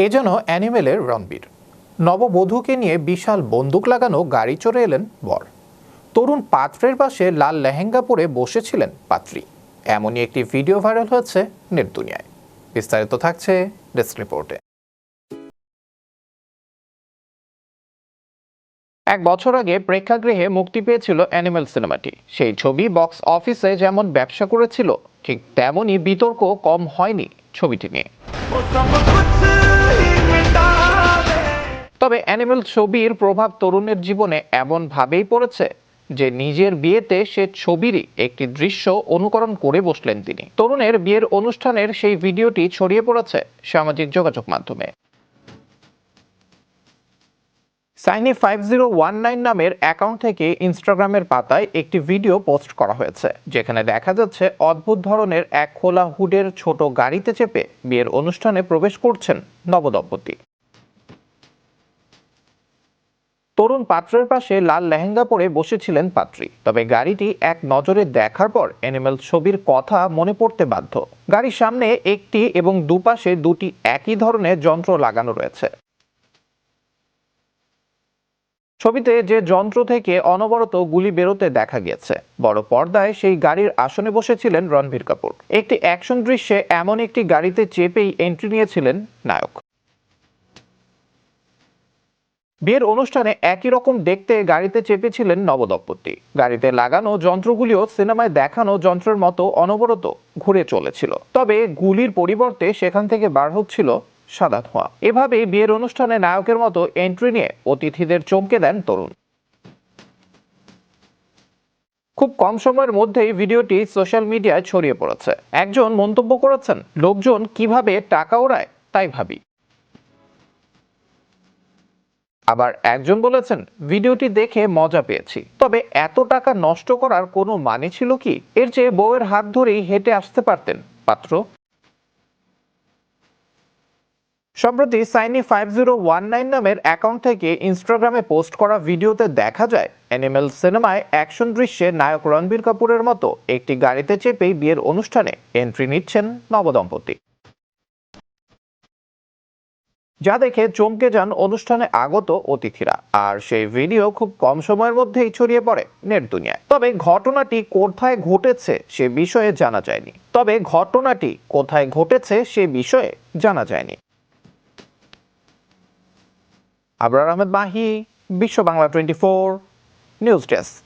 এ যেন অ্যানিমেলের রণবীর। নববধূকে নিয়ে বিশাল বন্দুক লাগানো গাড়ি চড়ে এলেন বর। তরুণ পাত্রের পাশে লাল লেহেঙ্গা পরে বসেছিলেন পাত্রী। এমনই একটি ভিডিও ভাইরাল হয়েছে নেট দুনিয়ায়। বিস্তারিত থাকছে ডেস্ক রিপোর্টে। 1 বছর আগে প্রেক্ষাগৃহে মুক্তি পেয়েছিল অ্যানিমেল সিনেমাটি। সেই ছবি বক্স অফিসে যেমন ব্যবসা করেছিল, ঠিক তেমনই বিতর্ক কম হয়নি ছবিটি নিয়ে। তবে অ্যানিমেল ছবির প্রভাব তরুণের জীবনে এমনভাবেই পড়েছে যে নিজের বিয়েতে সে ছবিরই একটি দৃশ্য অনুকরণ করে বসলেন তিনি। তরুণের বিয়ের অনুষ্ঠানের সেই ভিডিওটি ছড়িয়ে পড়েছে সামাজিক যোগাযোগ মাধ্যমে। সাইনি5019 নামের অ্যাকাউন্ট থেকে ইনস্টাগ্রামের পাতায় একটি ভিডিও পোস্ট করা হয়েছে, যেখানে দেখা যাচ্ছে অদ্ভুত ধরনের এক খোলা হুডের ছোট গাড়িতে চেপে বিয়ের অনুষ্ঠানে প্রবেশ করছেন নবদম্পতি। তরুণ পাত্রের পাশে লাল লেহেঙ্গা পরে বসেছিলেন পাত্রী। তবে গাড়িটি এক নজরে দেখার পর অ্যানিমেল ছবির কথা মনে পড়তে বাধ্য। গাড়ির সামনে একটি এবং দুপাশে দুটি একই ধরনের যন্ত্র লাগানো রয়েছে। ছবিতে যে যন্ত্র থেকে অনবরত গুলি বেরোতে দেখা গিয়েছে। বড় পর্দায় সেই গাড়ির আসনে বসেছিলেন রণবীর কাপুর। একটি অ্যাকশন দৃশ্যে এমন একটি গাড়িতে চেপেই এন্ট্রি নিয়েছিলেন নায়ক। বিয়ের অনুষ্ঠানে একই রকম দেখতে গাড়িতে চেপেছিলেন নবদম্পতি। গাড়িতে লাগানো যন্ত্রগুলিও সিনেমায় দেখানো যন্ত্রের মতো অনবরত ঘুরে চলেছিল, তবে গুলির পরিবর্তে সেখান থেকে বার হচ্ছিল সাদা ধোঁয়া। এভাবে বিয়ের অনুষ্ঠানে নায়কের মতো এন্ট্রি নিয়ে অতিথিদের চমকে দেন তরুণ। খুব কম সময়ের মধ্যেই ভিডিওটি সোশ্যাল মিডিয়ায় ছড়িয়ে পড়েছে। একজন মন্তব্য করেছেন, লোকজন কিভাবে টাকা ওড়ায় তাই ভাবি। আবার একজন বলেছেন, ভিডিওটি দেখে মজা পেয়েছি, তবে এত টাকা নষ্ট করার কোনো মানে ছিল কি? এর চেয়ে বউয়ের হাত ধরেই হেঁটে আসতে পারতেন পাত্র। সম্প্রতি সাইনি5019 নামের অ্যাকাউন্ট থেকে ইনস্টাগ্রামে পোস্ট করা ভিডিওতে দেখা যায় অ্যানিমেল সিনেমায় অ্যাকশন দৃশ্যে নায়ক রণবীর কাপুরের মতো একটি গাড়িতে চেপেই বিয়ের অনুষ্ঠানে এন্ট্রি নিচ্ছেন নবদম্পতি, যা দেখে চমকে যান অনুষ্ঠানে আগত অতিথিরা। আর সেই ভিডিও খুব কম সময়ের মধ্যেই ছড়িয়ে পড়ে নেট দুনিয়ায়। তবে ঘটনাটি কোথায় ঘটেছে সে বিষয়ে জানা যায়নি। আবরার আহমেদ মাহি, বিশ্ব বাংলা 24 নিউজ ডেস্ক।